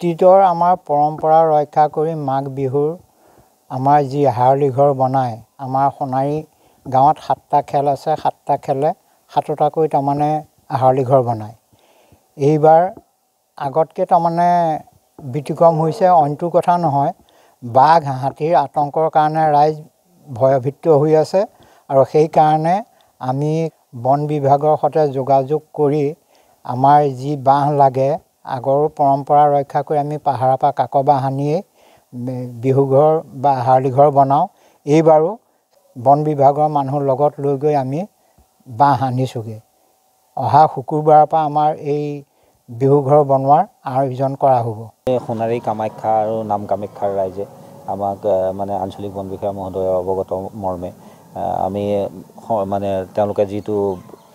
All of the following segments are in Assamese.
অতীতৰ আমাৰ পৰম্পৰা ৰক্ষা কৰি মাঘ বিহুৰ আমাৰ যি হাৰলি ঘৰ বনায় আমাৰ সোণাৰী গাঁৱত 7টা খেল আছে 7টা খেলে 7টাকৈ তাৰমানে হাৰলি ঘৰ বনায় এইবাৰ আগতকৈ তাৰমানে ব্যতিক্ৰম হৈছে অইনটো কথা নহয় বাঘ হাতীৰ আতংকৰ কাৰণে ৰাইজ ভয়ভীত হৈ আছে আৰু সেই কাৰণে আমি বন বিভাগৰ সৈতে যোগাযোগ কৰি আমাৰ যি বাঁহ লাগে আগৰ পৰম্পৰা ৰক্ষা কৰি আমি পাহাৰৰ পৰা কাকৰ বাঁহ আনিয়ে বিহু ঘৰ বা হাৰলি ঘৰ বনাওঁ এইবাৰো বন বিভাগৰ মানুহৰ লগত লৈ গৈ আমি বাঁহ আনিছোঁগৈ অহা শুকুৰবাৰৰ পৰা আমাৰ এই বিহু ঘৰ বনোৱাৰ আয়োজন কৰা হ'ব সোণাৰী কামাখ্যা আৰু নাম কামাখ্যাৰ ৰাইজে আমাক মানে আঞ্চলিক বন বিষয়া মহোদয় অৱগত মৰ্মে আমি মানে তেওঁলোকে যিটো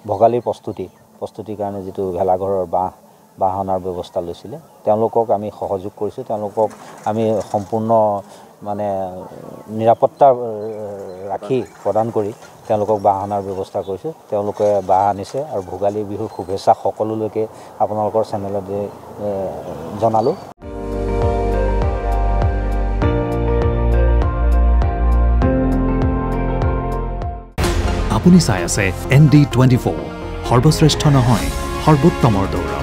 ভোগালীৰ প্ৰস্তুতিৰ কাৰণে যিটো ভেলাঘৰৰ বাঁহ অনাৰ ব্যৱস্থা লৈছিলে তেওঁলোকক আমি সহযোগ কৰিছোঁ তেওঁলোকক আমি সম্পূৰ্ণ মানে নিৰাপত্তা ৰাখি প্ৰদান কৰি তেওঁলোকক বাঁহ অনাৰ ব্যৱস্থা কৰিছোঁ তেওঁলোকে বাঁহ আনিছে আৰু ভোগালী বিহুৰ শুভেচ্ছা সকলোলৈকে আপোনালোকৰ চেনেলত জনালোঁ আপুনি চাই আছে ND24 সৰ্বশ্ৰেষ্ঠ নহয় সৰ্বোত্তমৰ দৌৰা